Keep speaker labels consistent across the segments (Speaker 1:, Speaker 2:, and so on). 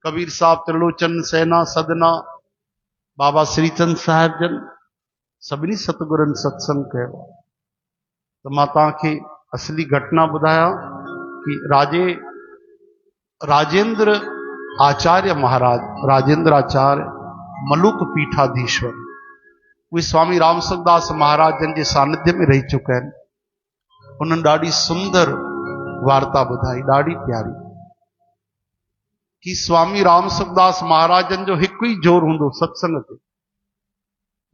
Speaker 1: कबीर साहब, त्रिलोचन, सेना, सदना, बाबा श्रीचंद साहिब जन सभिनी सतगुरनि सत्संग कयो। तो मां तव्हांखे असली घटना ॿुधायां कि राजेंद्र आचार्य महाराज, राजेंद्र आचार्य मलुक पीठाधीश्वर, वे स्वामी राम सुखदास महाराज जन के सानिध्य में रही चुका है। उन्होंने ॾाढी सुंदर वार्ता ॿुधाई, ॾाढी प्यारी, कि स्वामी राम सुखदास महाराज जन जो एक ही जोर होंदो सत्संग ते।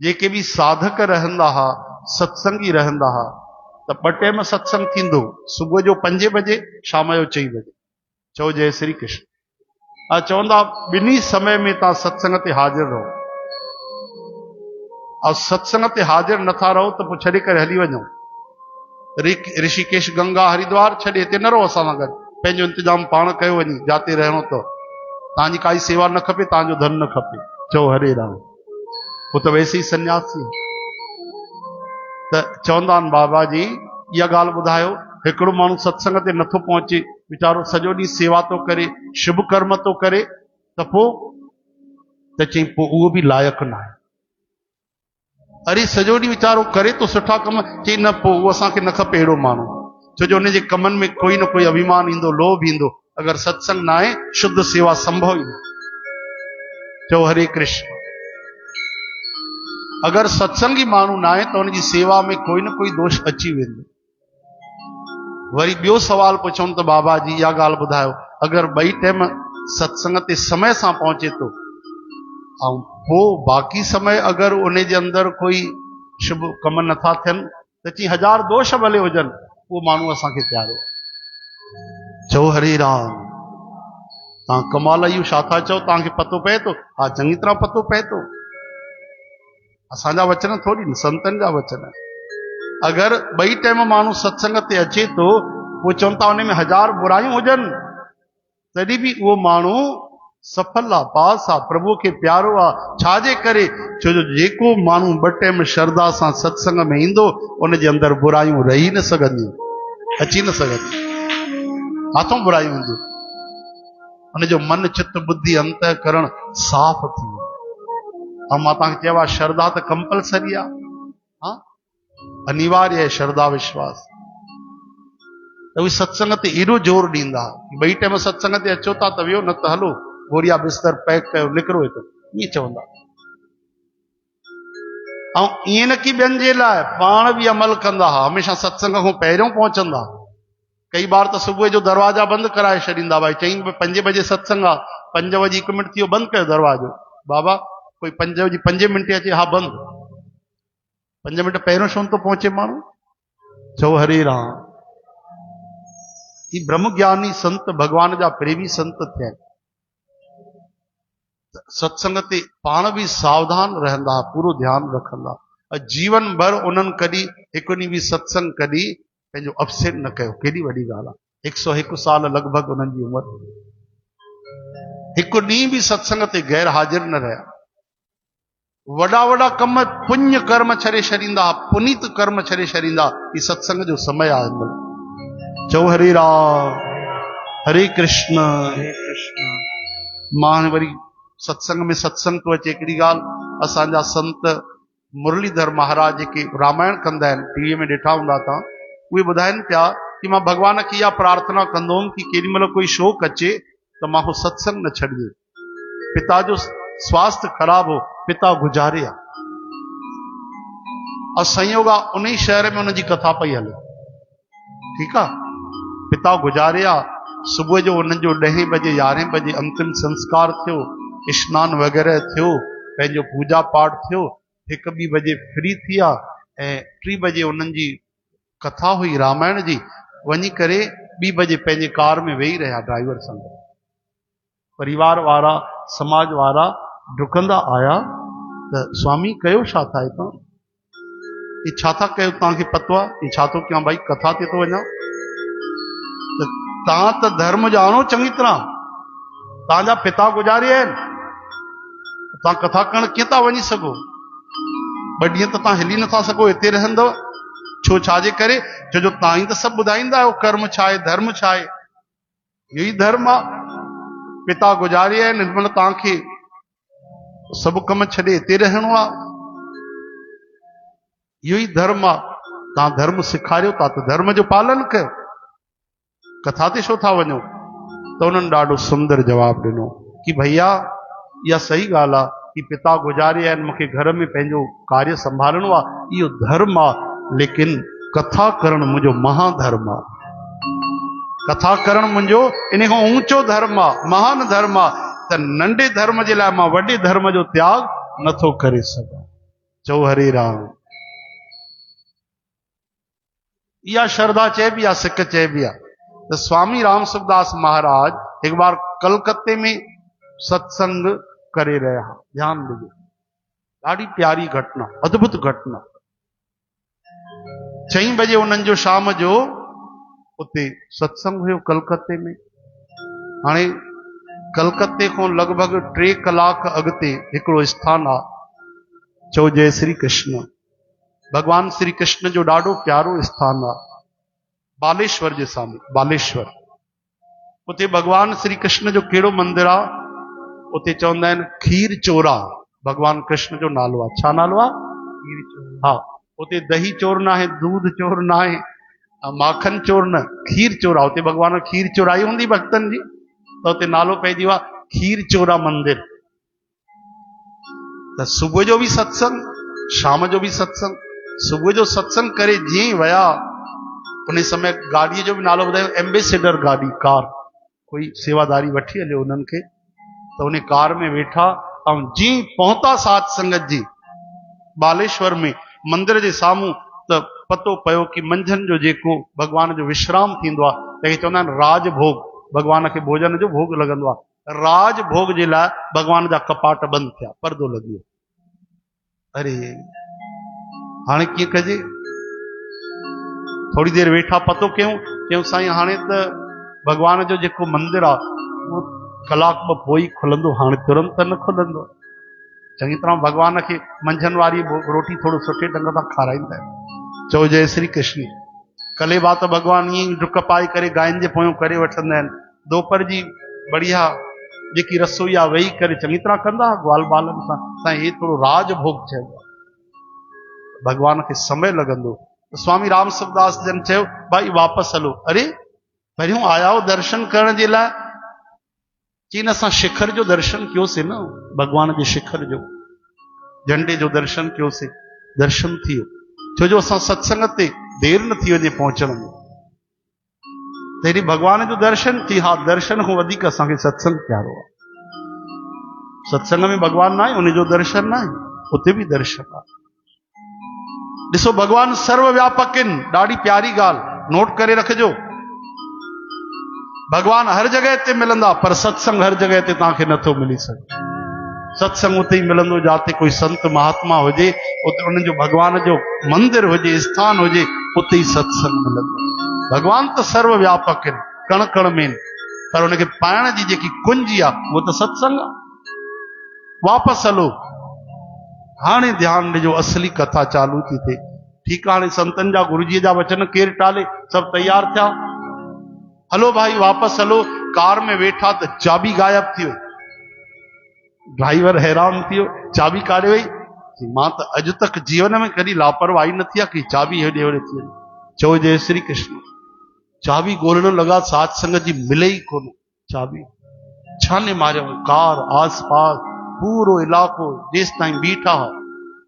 Speaker 1: जेके भी साधक रहंदा हा, सत्संगी रहंदा हा, तो ॿ टाइम सत्संग थींदो, सुबह जो 5 बजे, शाम जो 4 बजे। चओ जय श्री कृष्ण। चवंदा ॿिन्ही समय में तव्हां सत्संग ते हाजिर रहो, और सत्संग ते हाजिर नथा रहो तो पोइ छॾे करे हली वञो। ऋषिकेश, गंगा, हरिद्वार छॾे हिते न रहो असां सां गॾु, पंहिंजो इंतजाम पाण कयो वञी, जाते रहणो तो। तव्हांजी काई सेवा न खपे, तव्हांजो धन न खपे। चओ हरे राम। वो तो वैसे ही सन्यासी। त चवंदा आहिनि बाबा जी, इहा ॻाल्हि ॿुधायो, हिकिड़ो माण्हू सत्संग ते नथो पहुचे, वीचारो सॼो ॾींहुं सेवा तो करे, शुभ कर्म तो करे, त पोइ चई पोइ उहो बि लाइक़ु न आहे। अरे सॼो ॾींहुं वीचारो करे तो सुठा कम, चई न पोइ उहो असांखे न खपे अहिड़ो माण्हू, छो जो उनजे कमनि में कोई न कोई अभिमान ईंदो, लोभ ईंदो। अगर सत्संग ना आहे, शुद्ध सेवा संभव ही न। चओ हरे कृष्ण। अगर सत्संगी माण्हू ना आहे तो उनजी सेवा में कोई न कोई दोष अची वेंदो। वरी ॿियो सवाल पुछूं तो बाबा जी इहा ॻाल्हि ॿुधायो, अगर 2 टाइम सत्संग ते समय सां पहुचे तो, ऐं पोइ बाक़ी समय अगर उन जे अंदर कोई शुभ कम नथा थियनि, त चई 1000 दोष भले हुजनि, उहो माण्हू असांखे प्यारो। चओ हरे राम। तव्हां कमाल इहो छा था चओ, तव्हांखे पतो पए थो? हा, चङी तरह पतो पए थो। असांजा वचन थोड़ी न, संतनि जा वचन। अगर 2 टाइम माण्हू सत्संग ते अचे तो, वो चवनि था उन में 1000 बुराइयूं हुजनि, तॾहिं बि उहो माण्हू सफल आहे, पास आहे, प्रभु के प्यारो आहे। छाजे करे? छो जो जेको माण्हू 2 टाइम श्रद्धा सां सत्संग में ईंदो, उन जे अंदर बुराइयूं रही न सघंदियूं, अची न सघंदियूं, हाथों बुराइयूं हूंदियूं। उन जो मन, चित्त, बुद्धि, अंतःकरण साफ़ थी वेंदो। और मां तव्हांखे चयो आहे, श्रद्धा त कंपलसरी आहे, हाँ अनिवार्य है श्रद्धा विश्वास। त उहे सत्संग ते एॾो जोर ॾींदा, 2 टाइम सत्संग ते अचो था त वियो, न त हलो बोरिया बिस्तर पैक कयो, निकिरो हितो, ईअं चवंदा। ऐं ईअं न कि ॿियनि जे लाइ, पाण बि अमल कंदा हा, हमेशह सत्संग खां पहिरियों पहुचंदा। कई बार तो सुबह जो दरवाजा बंद कराए छॾींदा, भाई चई 5 बजे सत्संग आहे, 5 बजे 1 मिनट थियो, बंद कयो दरवाजो। बाबा कोई 5 बजे 5 मिंटे अचे, हा बंद। 5 मिंट पहिरियों छो तो पहुचे माण्हू। चओ हरे राम। ही ब्रह्म ज्ञानी संत, भगवान जा प्रेमी संत थिया। सत्संग ते पाण भी सावधान रहंदा, पूरो ध्यान रखंदा। जीवन भर उन्हनि कॾहिं हिकु ॾींहुं बि सत्संग कॾहिं पंहिंजो अपसेट न कयो। केॾी वॾी ॻाल्हि आहे। 101 साल लॻभॻि उन्हनि जी उमिरि, हिकु ॾींहुं बि सत्संग ते गैर हाजिर न रहिया। वॾा वॾा कम, पुण्य कर्म छॾे छॾींदा, पुनीत कर्म छॾे छॾींदा। ही सत्संग जो समय आहे। चओ हरे राम, हरे कृष्ण, हरे कृष्ण। मां वरी सत्संग में सत्संग तो अचे। हिकिड़ी ॻाल्हि, असांजा संत मुरलीधर महाराज जेके रामायण कंदा आहिनि, टीवीअ में ॾिठा हूंदा तव्हां, उहे ॿुधाइनि पिया कि मां भॻवान खे इहा प्रार्थना कंदो हुउमि कि केॾी महिल कोई शोक अचे त मां उहो सत्संग न छॾिजे। पिता जो स्वास्थ्य ख़राब हो, पिता गुज़ारे आहे, और संयोग आहे उन ई शहर में उनजी कथा पई हले। ठीकु आहे, पिता गुज़ारे आहे। सुबुह जो उन्हनि जो 10 बजे 11 बजे अंतिम संस्कार थियो, स्नान वग़ैरह थियो, पंहिंजो पूजा पाठ थियो, 1-2 बजे फ्री थिया, ऐं 3 बजे उन्हनि जी कथा हुई रामायण जी। वञी करे 2 बजे पंहिंजे कार में वेही रहिया ड्राइवर सां। परिवार वारा, समाज वारा डुकंदा आया त स्वामी कयो छा था हितां? ये छा था कयो, तव्हांखे पतो आहे? ये छा थो कयां भाई, कथा ते थो वञा। तव्हां त धर्म ॼाणो चङी तरह, तव्हांजा पिता गुज़ारे आहिनि, तव्हां कथा करण कीअं था वञी सघो? 2 ॾींहं त तव्हां हिली नथा सघो, हिते रहंदव छो? छाजे करे? छो जो तव्हां ई त सभु ॿुधाईंदा आहियो कर्म छा आहे, धर्म छा आहे। इहो ई धर्म आहे। पिता गुज़ारिया आहिनि हिन महिल तव्हांखे सभु कम छॾे हिते रहणो आहे। इहो ई धर्म आहे। तव्हां धर्म सेखारियो था त धर्म जो पालन कयो, कथा ते छो था वञो? त उन्हनि ॾाढो सुंदर जवाबु ॾिनो कि भैया इहा सही ॻाल्हि आहे कि पिता गुज़ारिया आहिनि, मूंखे घर में पंहिंजो कार्य संभालणो आहे, इहो धर्म आहे, लेकिन कथा करणु मुंहिंजो महाधर्म आहे। कथा करणु मुंहिंजो इन खां ऊंचो धर्म आहे, महान धर्म आहे। त नंढे धर्म जे लाइ मां वॾे धर्म जो त्याग नथो करे सघां। चओ हरे राम। इहा श्रद्धा चइबी आहे, सिक चइबी आहे। त स्वामी राम सुखदास महाराज हिकु बार कलकत्ते में सत्संग करे रहिया। ध्यान ॾिजो, ॾाढी प्यारी घटना, अद्भुत घटना। 6 बजे उन्हनि जो शाम जो उते सत्संग हुयो कलकत्ते में। हाणे कलकत्ते खां लॻभॻि 3 कलाक अॻिते हिकिड़ो स्थान आहे, चओ जय श्री कृष्ण। भगवान श्री कृष्ण जो ॾाढो प्यारो स्थान आहे, बालेश्वर जे साम्हूं, बालेश्वर। उते भगवान श्री कृष्ण जो कहिड़ो मंदिर आहे? उते चवंदा आहिनि खीर चोरा। भगवान कृष्ण जो नालो आहे। छा नालो आहे? खीर चोरा। हा, उते दही चोर न आहे, दूध चोर न आहे, माखन चोर न, खीर चोरा। उते भगवान खीर चोराई हूंदी भक्तनि जी, त उते नालो पइजी वियो आहे खीर चोरा मंदिर। त सुबुह जो बि सत्संग, शाम जो बि सत्संग। सुबुह जो सत्संग करे जीअं ई विया, उन समय गाॾीअ जो बि नालो ॿुधायो, एम्बेसडर गाॾी, कार, कोई सेवादारी वठी हलियो उन्हनि खे। त उन कार में वेठा ऐं जीअं ई पहुता साध संगत जी बालेश्वर में मंदिर जे साम्हूं, त पतो पियो कि मंझंदि जो जेको भगवान जो विश्राम थींदो आहे, तंहिंखे चवंदा आहिनि राजभोग। भगवान खे भोजन जो भोग लॻंदो आहे। राजभोग जे लाइ भगवान जा कपाट बंदि थिया, पर्दो लॻी वियो। अरे हाणे कीअं कजे? थोड़ी देरि वेठा, पतो कयूं साईं हाणे त भगवान जो जेको मंदिर आहे उहो कलाक ॿ पोइ खुलंदो, हाणे तुरंत न खुलंदो। चङी तरह भगवान खे मंझंदि वारी रोटी थोरो सुठे ढंग सां खाराईंदा आहिनि। चओ जय श्री कृष्ण। कले बात भगवान ईअं ई डुक पाए करे गायनि जे पोयों करे वठंदा आहिनि। दोपहर जी बढ़िया जेकी रसोई आहे वेही करे चङी तरह कंदा ग्वाल बालनि सां। साईं हे थोरो राजभोग चइबो आहे, भगवान खे समय लॻंदो। स्वामी राम सुखदास जन चयो भाई वापसि हलो। अरे पहिरियों आया हो दर्शन करण जे लाइ, चईं असां शिखर जो दर्शन कयोसीं न, भगवान जे शिखर जो, झंडे जो दर्शन कयोसीं, दर्शन थी वियो। छो जो असां सत्संग ते देरि न थी वञे पहुचण में। तेरी भगवान जो दर्शन थी। हा, दर्शन खां वधीक असांखे सत्संग प्यारो आहे। सत्संग में भगवान न आहे, उनजो दर्शन न आहे, उते बि दर्शन आहे। ॾिसो भगवान सर्वव्यापक आहिनि। ॾाढी प्यारी ॻाल्हि नोट करे रखिजो। भगवान हर जगह ते मिलंदा, पर सत्संग हर जगह ते तव्हांखे नथो मिली सघे। सत्संग उते ई मिलंदो जाते कोई संत महात्मा हुजे, उते उन्हनि जो भगवान जो मंदिर हुजे, स्थान हुजे, उते ई सत्संग मिलंदो। भगवान त सर्वव्यापक आहिनि, कण कण में आहिनि, पर उनखे पाइण जी जेकी कुंजी आहे उहो त सत्संग आहे। वापसि हलो, हाणे ध्यानु ॾिजो, असली कथा चालू थी थिए। ठीकु आहे, हाणे संतनि जा गुरुजीअ जा वचन केरु टाले, सभु तैयार थिया। हलो भाई वापसि हलो। कार में वेठा त चाबी गायब थी वई। ड्राइवर हैरान थी वियो, चाबी काॾे वई? मां त अॼु तक जीवन में कॾहिं लापरवाही न थी आहे कि चाबी हेॾे होॾे थी वई। चओ जय श्री कृष्ण। चाबी ॻोल्हण लॻा, साध संगत जी मिले ई कोन चाबी। छाने मारियऊं, कार आस पास पूरो इलाइक़ो जेसि ताईं बीठा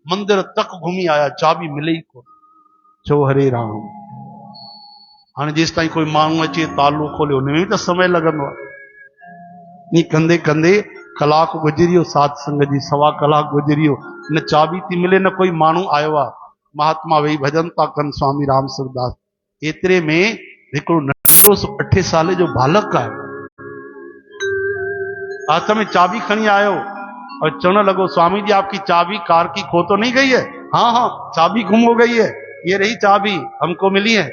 Speaker 1: मंदिर तक घुमी आया, चाबी मिले ई कोन। चओ हरे राम। हाणे जेसि ताईं कोई माण्हू अचे तालो खोले, उन में बि त समय लॻंदो आहे। ईअं कंदे कंदे कलाक गुज़री वियो, साध संगत जी 1.25 कलाक गुज़री वियो, न चाबी थी मिले, न कोई माण्हू आयो आहे। महात्मा वेही भजन था कनि, स्वामी राम सुखदास। एतिरे में हिकिड़ो नंढो 8 साल जो बालक आहे, हाथ में चाबी खणी आयो और चवने लगो स्वामी जी आपकी चाबी कार की खो तो नहीं गई है? हाँ हाँ चाबी गुम हो गई है, ये रही चाबी हमको मिली है।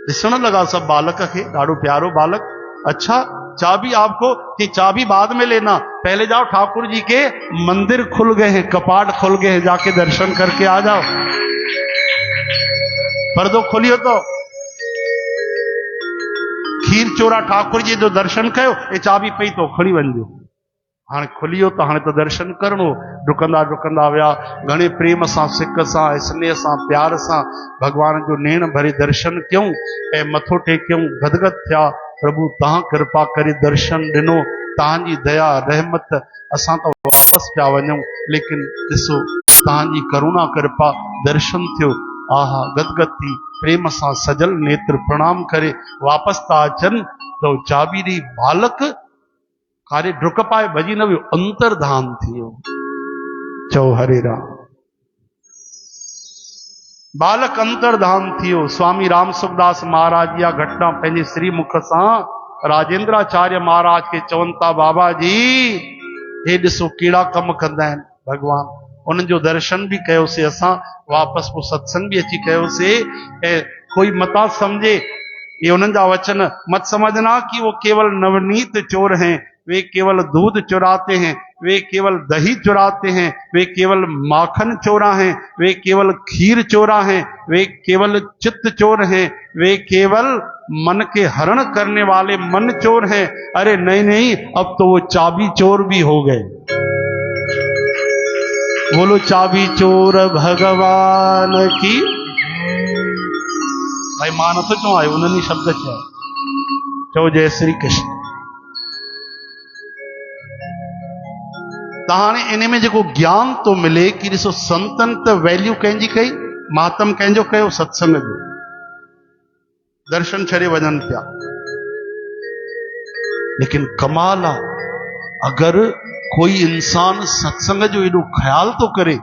Speaker 1: ॾिसण लगा सब बालक के, ॾाढो प्यारो बालक। अच्छा चाबी आपको, कि चाबी बाद में लेना, पहले जाओ ठाकुर जी के मंदिर खुल गए हैं, कपाट खुल गए हैं, जाके दर्शन करके आ जाओ। पर्दो खोलियो तो खीर चोरा ठाकुर जी जो दर्शन कयो ये चाबी पई तो खड़ी वञिजो। हाँ खुलियो तो हाँ तो दर्शन करणो। डुकंदा डुकंदा विया, घणे प्रेम सां सिक सां स्नेह सां प्यार सां भगवान जो नेण भरे दर्शन क्यों ए मथो टेक्यूं। गदगद थिया, प्रभु तहां कृपा करे दर्शन ॾिनो, तहांजी दया रहमत असां तो वापस पिया वञूं, लेकिन ॾिसो तहांजी करुणा कृपा दर्शन थियो। आहा गदगद थी प्रेम सां सजल नेत्र प्रणाम करे वापस था अचनि तो चाबी ॾेई बालक कारे डुक पाए भॼी न वियो, अंतर्धान थी वियो। चओ हरे राम। बालक अंतर्धान थी वियो। स्वामी राम सुखदास महाराज या घटना पंहिंजे श्री मुख सां राजेंद्राचार्य महाराज के चवनि था, बाबा जी हे ॾिसो कहिड़ा कम कंदा आहिनि भगवान। उन्हनि जो दर्शन भी कयोसीं असां, वापसि पोइ सत्संग भी अची कयोसीं। ऐं कोई मता समझे, ये उन्हनि जा वचन मत समझना कि वो केवल नवनीत चोर हैं, वे केवल दूध चुराते हैं, वे केवल दही चुराते हैं, वे केवल माखन चोरा हैं, वे केवल खीर चोरा हैं, वे केवल चित्त चोर हैं, वे केवल मन के हरण करने वाले मन चोर हैं। अरे नहीं नहीं, अब तो वो चाबी चोर भी हो गए। बोलो चाबी चोर भगवान की। भाई मां नथो चो आयो, उन्हनि शब्द चयो। चो जय श्री कृष्ण। हाणे इन में जेको ज्ञान तो मिले कि ॾिसो संतन त वैल्यू कंहिंजी कई, मातम कंहिंजो कयो, सत्संग जो। दर्शन छॾे वञनि पिया, लेकिन कमाल आहे अगर कोई इंसान सत्संग जो एॾो ख्याल तो करे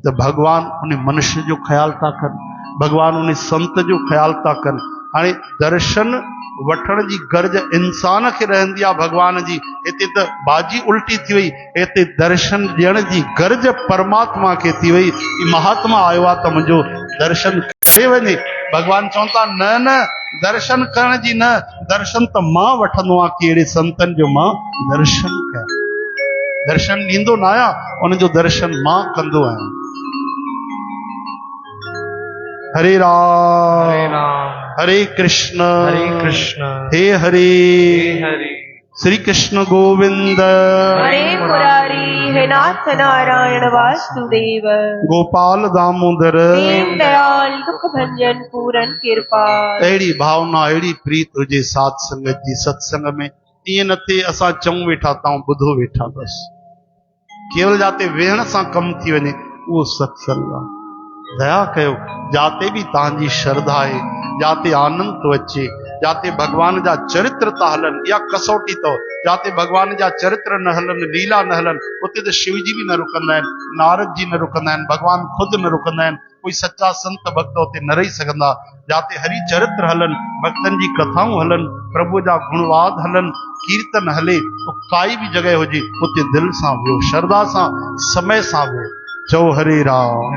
Speaker 1: तो भगवान उन मनुष्य जो ख्याल था कनि, भगवान उन संत जो ख्याल था कनि। हाणे दर्शन वठण जी गर्ज इंसान खे रहंदी आहे भगवान जी, हिते त बाजी उल्टी थी वई, हिते दर्शन ॾियण जी गर्ज परमात्मा खे थी वई। महात्मा आयो आहे त मुंहिंजो दर्शन करे वञे। भगवान चवनि था न न, दर्शन करण जी न, दर्शन त मां वठंदो आहियां कि अहिड़े संतनि जो मां दर्शन कयां। दर्शन ॾींदो न आहियां, उनजो दर्शन मां कंदो आहियां। हरे राम हरे कृष्ण हे हरे हरे। श्री कृष्ण गोविंद
Speaker 2: हरे मुरारी हे नाथ नारायण वासुदेव।
Speaker 1: गोपाल दामोदर
Speaker 2: दीन दयाल दुख भंजन पूरन कृपा।
Speaker 1: अहिड़ी भावना अहिड़ी प्रीत हुजे साध संगत जी सत्संग में। ईअं न थिए असां चऊं वेठा ताऊं ॿुधो वेठा बस, केवल जाते वेहण सां कम थी वञे उहो सत्संग आहे। दया कयो, जाते भी तव्हांजी श्रद्धा आहे, जाते आनंद तो अचे, जाते भगवान जा चरित्र था हलनि, या कसौटी तो जाते भगवान जा चरित्र न हलनि, लीला न हलनि, उते तो शिव जी भी न रुकंदा आहिनि, नारद जी न रुकंदा आहिनि, भगवान खुद न रुकंदा आहिनि, कोई सच्चा संत भक्त उते न रही सघंदा। जाते हरि चरित्र हलनि, भक्तन जी कथाऊं हलनि, प्रभु जा गुणवाद हलनि, कीर्तन हले, तो काई भी जगह हुजे उते दिल सां वियो, श्रद्धा सां, समय सां वियो। चओ हरे राम।